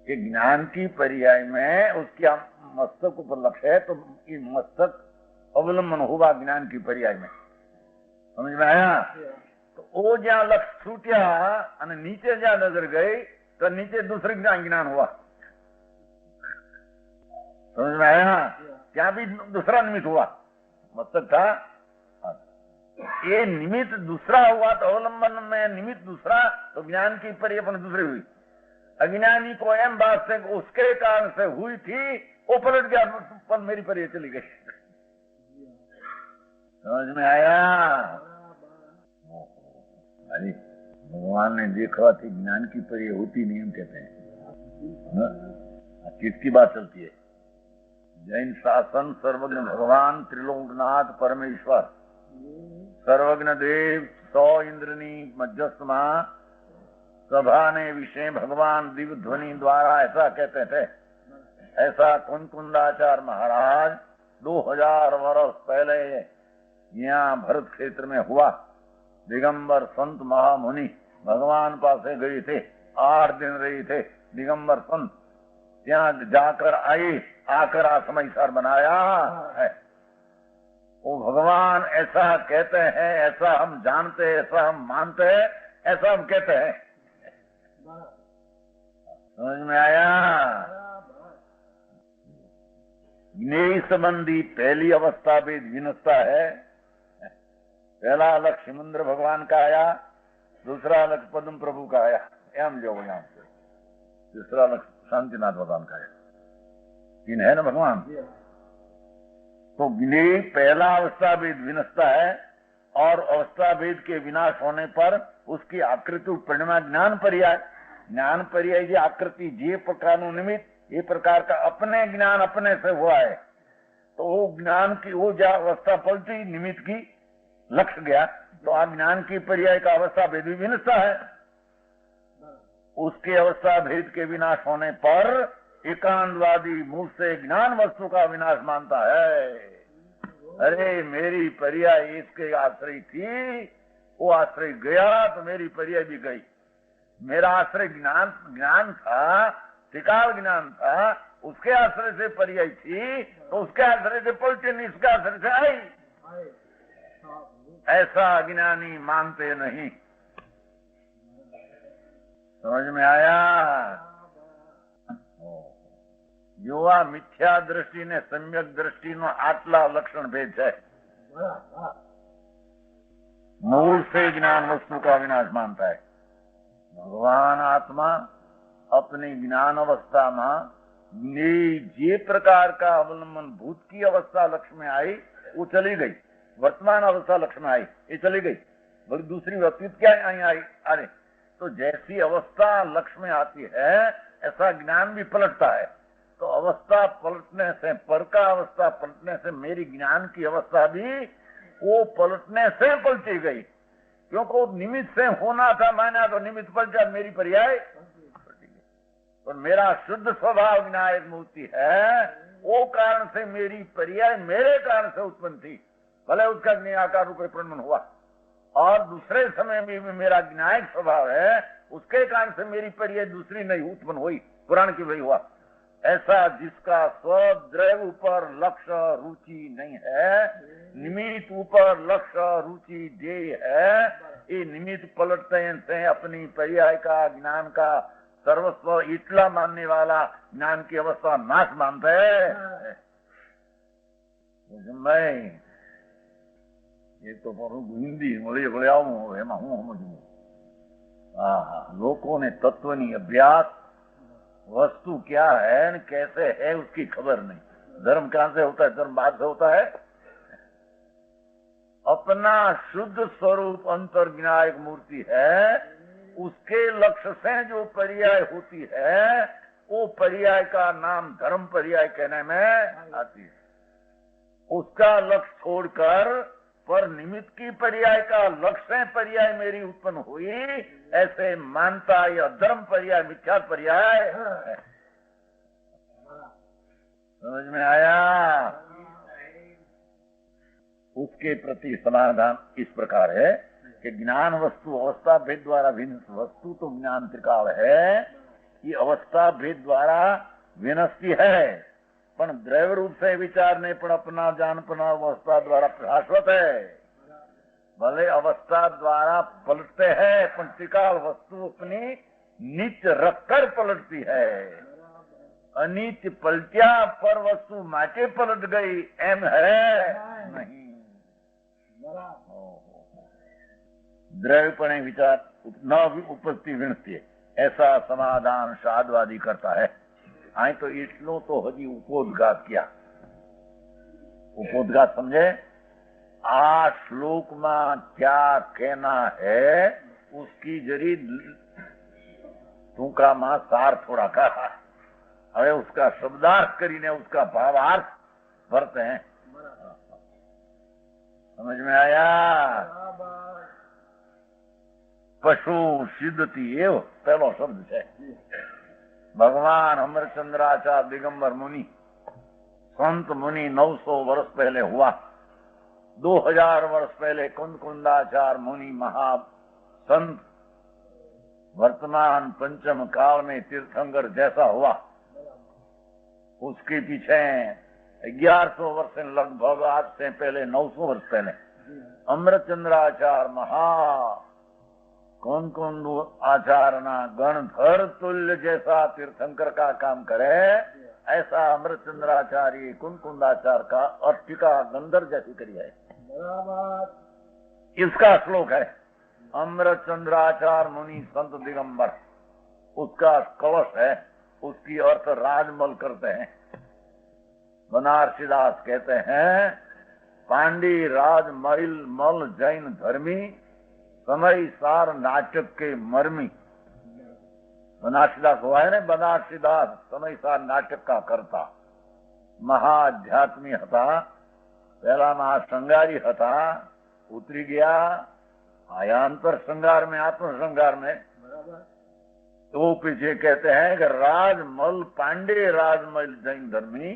कि ज्ञान की पर्याय में उसके मस्तक ऊपर लक्ष्य है, तो ये मस्तक अवलंबन हुआ ज्ञान की पर्याय में. समझ में आया? તો वो જ્યાં લક્ષ છૂટ્યા અને નીચે જ્યાં નજર ગઈ तो नीचे दूसरे ज्ञान हुआ। समझ में आया? क्या भी दूसरा निमित्त हुआ, मतलब था ये निमित्त दूसरा हुआ तो अवलंबन में निमित्त दूसरा, तो ज्ञान की परिपन दूसरी हुई। अज्ञानी को एम बात से उसके कारण से हुई थी, वो पलट गया, पर मेरी परिय चली गई। समझ में आया? अरे भगवान ने देखा थी ज्ञान की परिय होती नहीं, हम कहते हैं किसकी बात चलती है? जैन शासन सर्वज्ञ भगवान त्रिलोकनाथ परमेश्वर सर्वज्ञ देव 100 इंद्रनी मध्यस्थमा सभा ने विषय भगवान दिव्य ध्वनि द्वारा ऐसा कहते थे। ऐसा कुंकुंदाचार्य महाराज 2000 वर्ष पहले यहाँ भरत क्षेत्र में हुआ। दिगंबर संत महामुनि भगवान पासे गए थे, 8 दिन रहे थे दिगंबर संत। ત્યાં जाकर आई, आकर आसमाईसार बनाया है। वो भगवान ऐसा कहते हैं, ऐसा हम जानते हैं, ऐसा हम मानते हैं, ऐसा हम कहते हैं। समझ में आया? ज्ञेय संबंधी पहली अवस्था भी विनस्ता है। पहला लक्ष्य शिमुंद्र भगवान का आया, दूसरा लक्ष्य पद्म प्रभु का आया, एम जो यहाँ से तीसरा लक्ष्य शांतिनाथ भगवान का है। 3 है ना भगवान। तो ज्ञेय पहला अवस्था भेद विनस्ता है, और अवस्था भेद के विनाश होने पर उसकी आकृति परिणाम ज्ञान पर्याय। ज्ञान पर्याय जी आकृति जे प्रकार निमित्त ये प्रकार का अपने ज्ञान अपने से हुआ है। तो वो ज्ञान की वो जो अवस्था पलटी निमित्त की लक्ष्य गया, तो आप ज्ञान की पर्याय का अवस्था भेद भी विनस्ता है। उसके अवस्था भेद के विनाश होने पर एकांतवादी मुंह से ज्ञान वस्तु का विनाश मानता है। अरे मेरी पर्याय इसके आश्रय थी, वो आश्रय गया तो मेरी पर्याय भी गई। मेरा आश्रय ज्ञान था, त्रिकाल ज्ञान था, उसके आश्रय से पर्याय थी, तो उसके आश्रय से पलटी नहीं, इसके आश्रय से आई। ऐसा अज्ञानी मानते नहीं। समझ में आया? युवा मिथ्या दृष्टि ने सम्यक दृष्टि नो आटला लक्षण भेद है। मूल से ज्ञान वस्तु का विनाश मानता है। भगवान आत्मा अपनी ज्ञान अवस्था में जे प्रकार का अवलंबन भूत की अवस्था लक्ष्य में आई, वो चली गई। वर्तमान अवस्था लक्ष्य में आई, ये चली गई। बड़ी दूसरी व्यतीत क्या आई? अरे तो जैसी अवस्था लक्ष्य में आती है, ऐसा ज्ञान भी पलटता है। तो अवस्था पलटने से, पर का अवस्था पलटने से मेरी ज्ञान की अवस्था भी वो पलटने से पलटी गई, क्योंकि वो निमित्त से होना था, माना तो निमित्त पलटा, मेरी पर्याय पलटी गई। और मेरा शुद्ध स्वभाव विनायक मूर्ति है, वो कारण से मेरी पर्याय मेरे कारण से उत्पन्न थी, भले उसका ज्ञाकार रूप प्रमाण हुआ। और दूसरे समय में भी मेरा ज्ञायक स्वभाव है, उसके कारण से मेरी पर्याय दूसरी नहीं उत्पन्न हुई, पुराण की वही हुआ। ऐसा जिसका स्वद्रव्य ऊपर लक्ष्य रुचि नहीं है, निमित्त ऊपर लक्ष्य रुचि ध्येय है, ये निमित्त पलटते से अपनी पर्याय का ज्ञान का सर्वस्व इतला मानने वाला ज्ञान की अवस्था नाश मानते है। मैं ये तो हिंदी મળે આવું એમાં હું સમજવું? લોકોને તત્વની અભ્યાસ वस्तु क्या है, कैसे है, उसकी खबर नहीं। धर्म कहां से होता है? धर्म बाहर से होता है। अपना शुद्ध स्वरूप अंतर्ज्ञायक मूर्ति है, उसके लक्ष्य से जो पर्याय होती है, वो पर्याय का नाम धर्म पर्याय कहने में आती है। उसका लक्ष्य छोड़कर पर निमित्त की पर्याय का लक्ष्य पर्याय मेरी उत्पन्न हुई, ऐसे मानता यह धर्म पर्याय मिथ्या पर्याय है। समझ में आया? उसके प्रति समाधान इस प्रकार है कि ज्ञान वस्तु अवस्था भेद द्वारा भिन्न वस्तु तो ज्ञान त्रिकाल है, ये अवस्था भेद द्वारा विनष्टि है, पण द्रव्य रूप से विचार ने पण अपना जानपना अवस्था द्वारा शाश्वत है। भले अवस्था द्वारा पलटते हैं पण त्रिकाल वस्तु अपनी नीच रखकर पलटती है। अनीच पलट्या पर वस्तु माटे पलट गई एम है नहीं। द्रव्यपणे विचार न उपजती विणती ऐसा समाधान साधवादी करता है। आई तो इतनो तो हजी उपोदघात किया। उपोदघात समझे? आ श्लोक में क्या कहना है उसकी जरी टूंका में सार थोड़ा कहा। હવે उसका शब्दार्थ કરીને उसका भावार्थ भरते हैं। समझ में आया? पशु सिद्धति एव पहलो शब्द है। भगवान अमरचंद्राचार्य दिगंबर मुनि संत मुनि 900 वर्ष पहले हुआ। 2000 वर्ष पहले कुंदकुंदाचार्य मुनि महा संत वर्तमान पंचम काल में तीर्थंकर जैसा हुआ। उसके पीछे 1100 वर्ष से लगभग आज से पहले 900 वर्ष पहले अमरचंद्राचार्य महा कौन आचार्य ना गणधर तुल्य जैसा तीर्थंकर का काम करे ऐसा अमरचंद्राचार्य कुंदकुंदाचार्य का अर्टिका गंधर जैसी करी है। इसका श्लोक है अमरचंद्राचार्य मुनि संत दिगंबर। उसका कलश है। उसकी अर्थ राजमल करते हैं। बनारसीदास कहते हैं पांडी राजमल मल जैन धर्मी समय सार नाटक के मर्मी। बनारसीदास हुआ है ना। बनारसीदास समय सार नाटक का करता महाध्यात्मी था। पहला महाश्रृंगारी था। उतरी गया आया अंतर श्रृंगार में आत्म श्रृंगार में। तो पीछे कहते हैं कि राजमल पांडे राजमल जैन धर्मी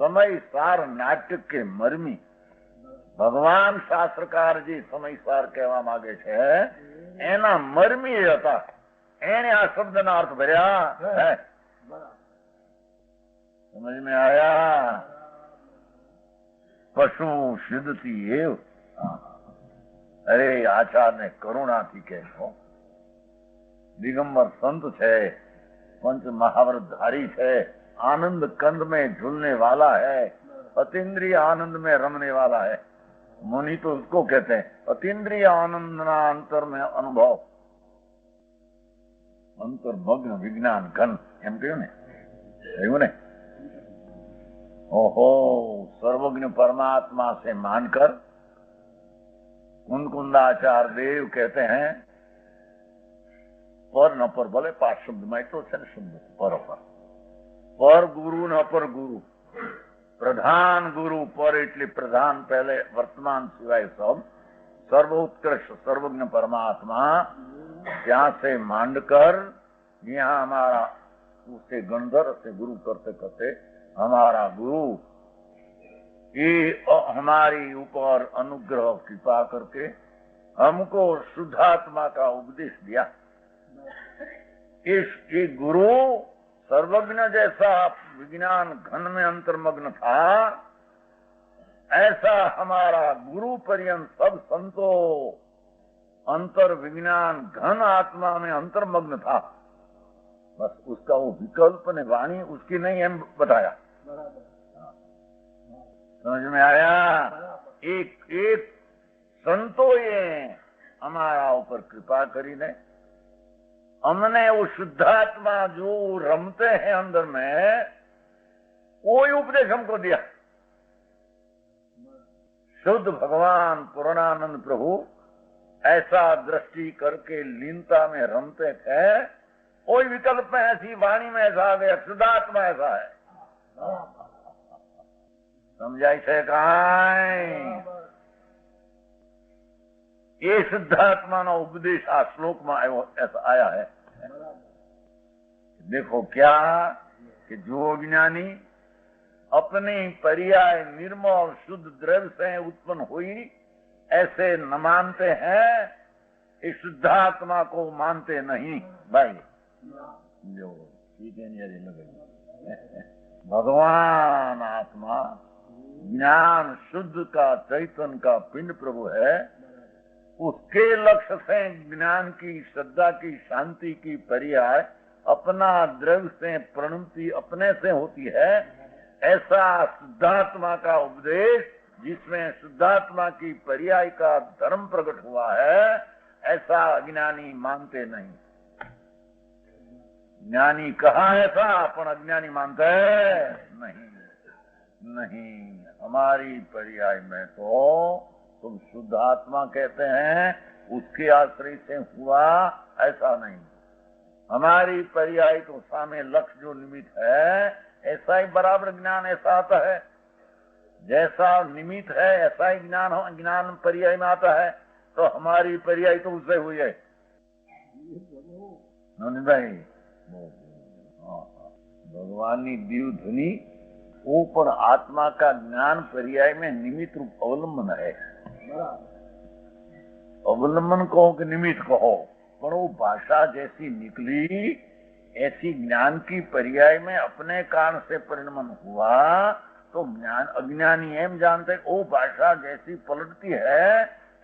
समय सार नाटक के मर्मी। भगवान शास्त्रकार जी समय सार कहवा मागे छे एना मर्मी हता। एने आ शब्द ना अर्थ भर्या है। समझ में आया? पशु सिद्धति एव। अरे आचार्य ने करुणा थी कहो दिगंबर संत है। पंच महाव्रत धारी है। आनंद कंद में झूलने वाला है। अतीन्द्रिय आनंद में रमने वाला है। मुनि तो उसको कहते हैं अतीन्द्रिय आनंद ना अंतर में अनुभव। अंतर्मग्न विज्ञान घन एम क्यों ने ओहो सर्वज्ञ परमात्मा से मानकर कुंदकुंदाचार्य देव कहते हैं पर न पर भले 5 शब्द में तो शब्द पर गुरु न पर गुरु प्रधान गुरु पर એટલે प्रधान पहले वर्तमान सिवाय सब सर्वोत्कृष्ट सर्वज्ञ परमात्मा यहाँ से मांडकर यहाँ हमारा उसे गंधर से गुरु करते करते हमारा गुरु ये हमारी ऊपर अनुग्रह कृपा करके हमको शुद्धात्मा का उपदेश दिया। ये गुरु सर्वज्ञ जैसा विज्ञान घन में अंतर्मग्न था ऐसा हमारा गुरु पर्यंत सब संतो अंतर विज्ञान घन आत्मा में अंतर्मग्न था। बस उसका वो विकल्प ने वाणी उसकी नहीं एम बताया। समझ में आया? एक एक संतो ये हमारा ऊपर कृपा करी ने हमने वो शुद्धात्मा जो रमते हैं अंदर में कोई उपदेश हमको दिया। शुद्ध भगवान पूर्णानंद प्रभु ऐसा दृष्टि करके लीनता में रमते थे। कोई विकल्प में ऐसी वाणी में ऐसा आ गया शुद्धात्मा ऐसा है। समझाई છે કાંઈ? ये शुद्धात्मा ना उपदेश आ श्लोक में ऐसा आया है। देखो क्या कि जो ज्ञानी अपने पर्याय निर्मल शुद्ध द्रव्य से उत्पन्न हुई ऐसे न मानते हैं इस शुद्धात्मा को मानते नहीं भाई। जो ठीक है नहीं भगवान आत्मा ज्ञान शुद्ध का चैतन्य का पिंड प्रभु है। उसके लक्ष्य से ज्ञान की, श्रद्धा की, शांति की पर्याय अपना द्रव्य से, प्रणति अपने से होती है। ऐसा शुद्धात्मा का उपदेश, जिसमें शुद्धात्मा की पर्याय का धर्म प्रकट हुआ है, ऐसा अज्ञानी मानते नहीं। ज्ञानी कहा ऐसा, पर अज्ञानी मानते नहीं। नहीं, हमारी पर्याय में तो तुम शुद्ध आत्मा कहते हैं, उसके आश्रय से हुआ, ऐसा नहीं। हमारी पर्याय तो सामने लक्ष्य जो निमित्त है, ऐसा ही बराबर ज्ञान ऐसा आता है। जैसा निमित्त है ऐसा ही ज्ञान पर्याय में आता है। तो हमारी पर्याय तो उससे हुई है। भाई भगवान दिव्य धुनी वो पर आत्मा का ज्ञान पर्याय में निमित्त रूप अवलंबन है। अवलंबन कहो कि निमित्त कहो, पर वो भाषा जैसी निकली ऐसी ज्ञान की पर्याय में अपने कारण से परिणमन हुआ, तो ज्ञान अज्ञानी एम जानते वो भाषा जैसी पलटती है,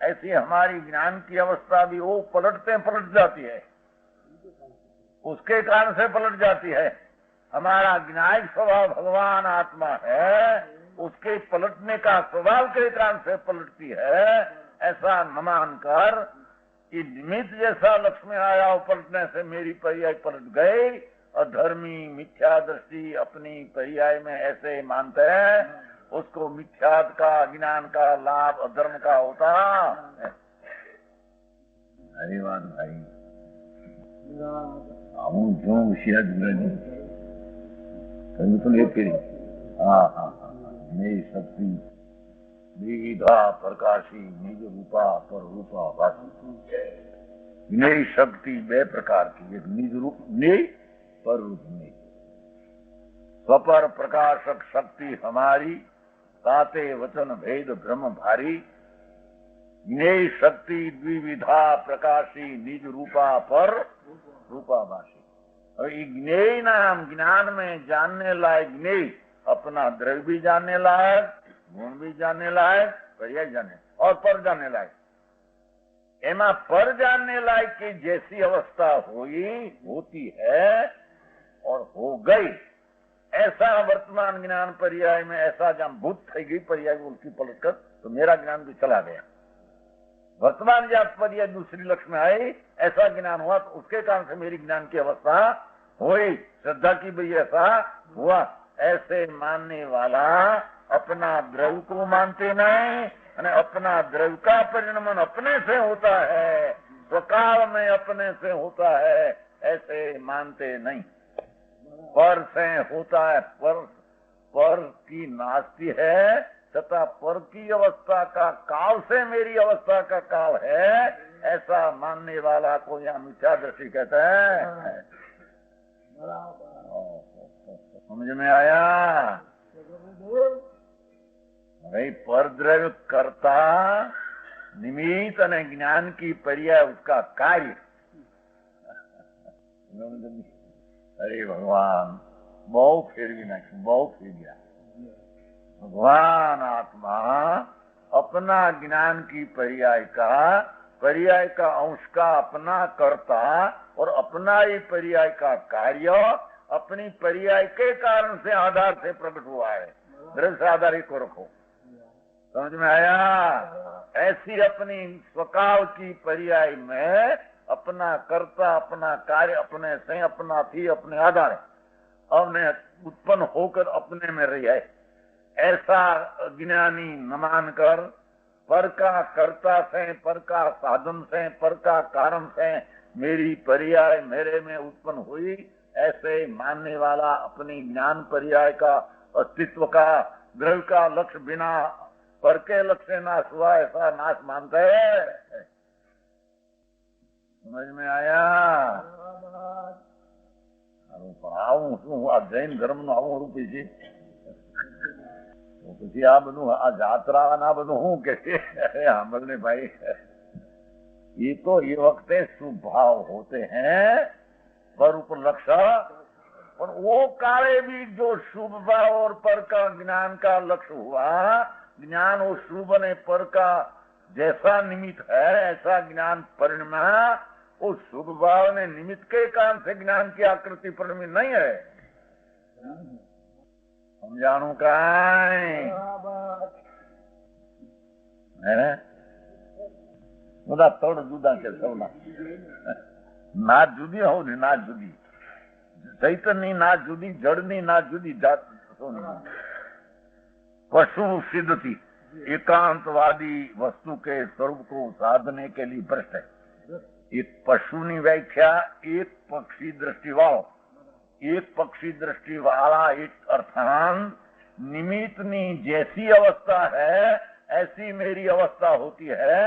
ऐसी हमारी ज्ञान की अवस्था भी वो पलट जाती है, उसके कारण से पलट जाती है। हमारा ज्ञायक स्वभाव भगवान आत्मा है, उसके पलटने का स्वभाव के कारण से पलटती है। ऐसा न मानकर कि निमित्त जैसा लक्ष्य में आया वो पलटने से मेरी पर्याय पलट गई, और धर्मी मिथ्या दृष्टि अपनी पर्याय में ऐसे मानते हैं, उसको मिथ्याद का, ज्ञान का लाभ अधर्म का होता है। हरिवान भाई હું જો હોશિયાર કહ્યું તો એ કરી મેરી શક્તિ વિવિધા પ્રકાશી નિજ રૂપા પર રૂપા વાસી। मेरी शक्ति बे प्रकार की, एक निज रूप ने, पर रूप ने। स्वपर प्रकाशक शक्ति हमारी, साते वचन भेद ब्रह्म भारी। ज्ञेय शक्ति द्विविधा प्रकाशी, निज रूपा पर रूपाभाषी। और ज्ञेय नाम ज्ञान में जानने लायक ज्ञेय, अपना द्रव्य भी जानने लायक, गुण भी जानने लायक, पर्याय जाने और पर जानने लायक। एमा पर जानने लायक की जैसी अवस्था होती है और हो गई, ऐसा वर्तमान ज्ञान पर्याय में ऐसा जब भूत थी गई पर्याय उल्टी पलटकर, तो मेरा ज्ञान भी चला गया। वर्तमान जब पर्याय दूसरी लक्ष्य में आई, ऐसा ज्ञान हुआ, तो उसके कारण से मेरी ज्ञान की अवस्था हुई। श्रद्धा की भी ऐसा हुआ। ऐसे मानने वाला अपना द्रव्य को मानते नहीं, अपना द्रव्य का परिणमन अपने से होता है, स्वकाल में अपने से होता है, ऐसे मानते नहीं। पर से होता है, पर की नास्ती है, तथा पर की अवस्था का काल से मेरी अवस्था का काल है, ऐसा मानने वाला को यहाँ मिथ्या दृष्टि कहते हैं। समझ में आया? भाई पर द्रव्य कर्ता निमित्त અને ज्ञान की पर्याय उसका कार्य। अरे भगवान बहु फेरवी नाख्યું, बहु फेर्યા। भगवान आत्मा अपना ज्ञान की पर्याय का अंश का अपना कर्ता और अपना ही पर्याय का कार्य अपनी पर्याय के कारण से आधार से प्रकट हुआ है। द्रव्य से आधार ही को रखो, समझ में आया? ऐसी अपनी स्वकाल की पर्याय में अपना कर्ता, अपना कार्य अपने से, अपना थी, अपने आधार अपने उत्पन्न होकर अपने में रही है। ऐसा अज्ञानी न मानकर पर का कर्ता से, पर का साधन से, पर का कारण से मेरी पर्याय मेरे में उत्पन्न हुई, ऐसे मानने वाला अपनी ज्ञान पर्याय का अस्तित्व का, द्रव्य का लक्ष्य बिना पर के लक्ष्य नाश हुआ, ऐसा नाश मानते है। समझ में आया? આવું શું આ જૈન ધર્મ નું આવું રૂપી છે? પછી આ બધું આ જાત્રા આ બધું શું કે છે? સાંભળને ભાઈ, ये तो ये वक्त स्वभाव होते हैं पर ऊपर लक्ष्य, पर वो काले भी जो शुभ भाव और पर का ज्ञान का लक्ष्य हुआ, ज्ञान और शुभ ने पर का जैसा निमित्त है ऐसा ज्ञान परिणमा, उस शुभ भाव ने निमित्त के कारण से ज्ञान की आकृति परिणमी नहीं है। समझाणु का બધા ત્રણ જુદા છે સૌના, નાત જુદી હોવ ને નાત જુદી, ચૈતનની નાત જુદી, જળની નાત જુદી, જાત पशु सिद्धति एकांतवादी वस्तु के स्वरूप को साधने के लिए भ्रष्ट है। एक पशु की व्याख्या एक पक्षी दृष्टि वाला, एक पक्षी दृष्टि वाला एक अर्थान निमित्तनी जैसी अवस्था है ऐसी मेरी अवस्था होती है,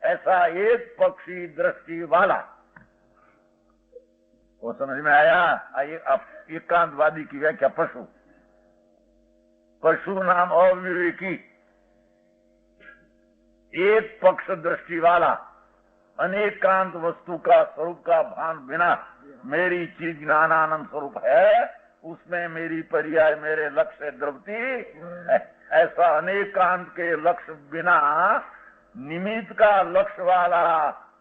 ऐसा एक पक्षी दृष्टि वाला। वो समझ में आया? एकांतवादी की व्याख्या पशु, पशु नाम अविवेकी, एक पक्ष दृष्टि वाला, अनेकांत वस्तु का स्वरूप का भान बिना मेरी चीज ज्ञानानंद स्वरूप है, उसमें मेरी पर्याय मेरे लक्ष्य द्रवती, ऐसा अनेकांत के लक्ष्य बिना निमित्त का लक्ष्य वाला,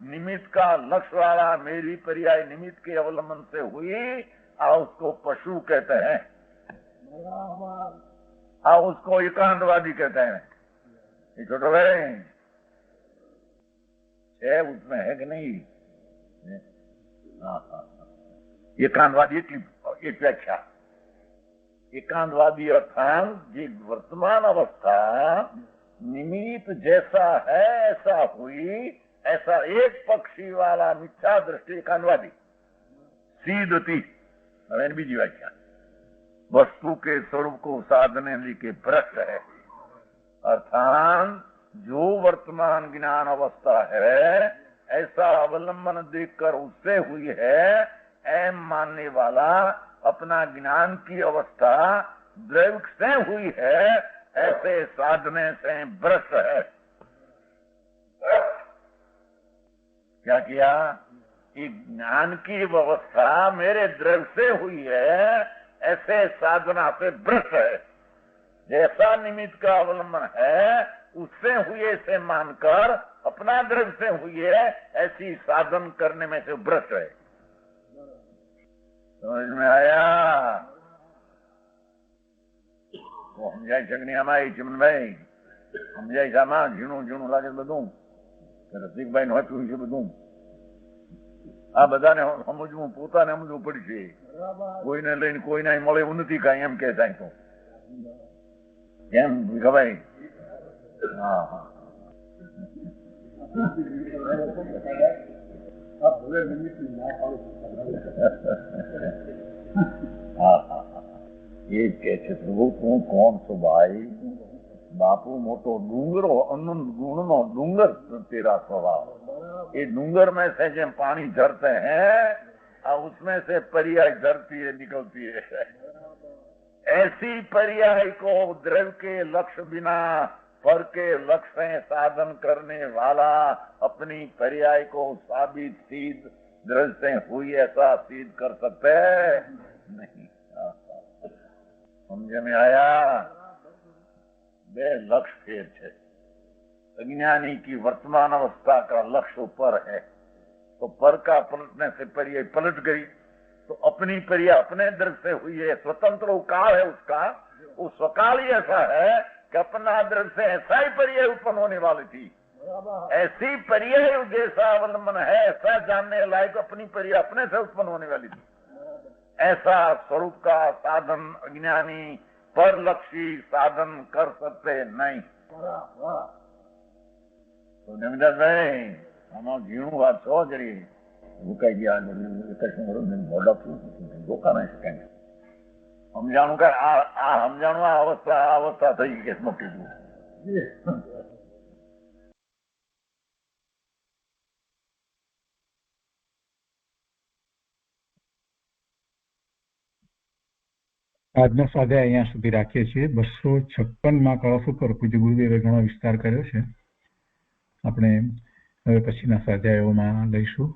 निमित्त का लक्ष्य वाला मेरी पर्याय निमित्त के अवलंबन से हुई, उसको पशु कहते हैं, उसको एकांतवादी कहते हैं। ये छोटो भाई है, उसमें है कि नहीं? एकांतवादी एक व्याख्या, एकांतवादी अर्थात जी वर्तमान अवस्था निमित्त जैसा है ऐसा हुई, ऐसा एक पक्षी वाला मिथ्या दृष्टि एकांतवादी। सीधती बीजी व्याख्या वस्तु के स्वरूप को साधने के भ्रष्ट है, अर्थात जो वर्तमान ज्ञान अवस्था है ऐसा अवलंबन देखकर उससे हुई है, एम मानने वाला अपना ज्ञान की अवस्था द्रव्य से हुई है, ऐसे साधने से भ्रष्ट है। क्या किया? ज्ञान की व्यवस्था मेरे द्रव्य से हुई है, ऐसे साधना से भ्रष्ट है। जैसा निमित्त का अवलंबन है उससे हुए से मानकर अपना द्रव्य से हुई है, ऐसी साधन करने में से भ्रष्ट है। समझ में आया? वो समझाई सकनी हमारी चिमन भाई समझाई सामा झीणું ઝીણું લાગે બધું રસિકભાઈ નું હતું છે બધું, આ બધાને સમજવું પોતાને સમજવું પડશે, કોઈને લઈને કોઈને મળે એવું નથી કાંઈ, એમ કે થાય તો કેમ ખવાય? હા હા એ કે છે પ્રભુ તું કોણ છો ભાઈ? बापू मोटो डूंगर अनंत गुण नो डूंगर तेरा स्वभाव, ये डूंगर में से जब पानी झरते हैं उसमें से पर्याय झरती है निकलती है। ऐसी पर्याय को द्रव्य के लक्ष्य बिना पर के लक्ष्य से साधन करने वाला अपनी पर्याय को साबित सिद्ध द्रव्य से हुई ऐसा सिद्ध कर सकते नहीं। समझ में आया? बे लक्ष्य फेर है। अज्ञानी की वर्तमान अवस्था का लक्ष्य ऊपर है, तो पर का पलटने से पर्याय पलट गई, तो अपनी पर्याय अपने द्रव्य से हुई है, स्वतंत्र काल है उसका, वो स्वकाल ही ऐसा है कि अपना द्रव्य से ऐसा ही पर्याय उत्पन्न होने वाली थी। ऐसी पर्याय जैसा अवलंबन है ऐसा जानने लायक अपनी पर्याय अपने से उत्पन्न होने वाली थी। ऐसा स्वरूप का साधन अज्ञानी परलक्षी साधन कर सकते नहीं। तो जमीदार भाई आमा झीणું વાત છો જરી મુકાઈ ગયા મોડા ધોકા નહીં શકાય। સમજાણું કે આ સમજાણું આ અવસ્થા થઈ ગઈ કે મોટી આજનો સ્વાધ્યાય અહીંયા સુધી રાખીએ છીએ। 256માં કળશ ઉપર પૂજ્ય ગુરુદેવે ઘણો વિસ્તાર કર્યો છે, આપણે હવે પછીના સ્વાધ્યાયોમાં લઈશું।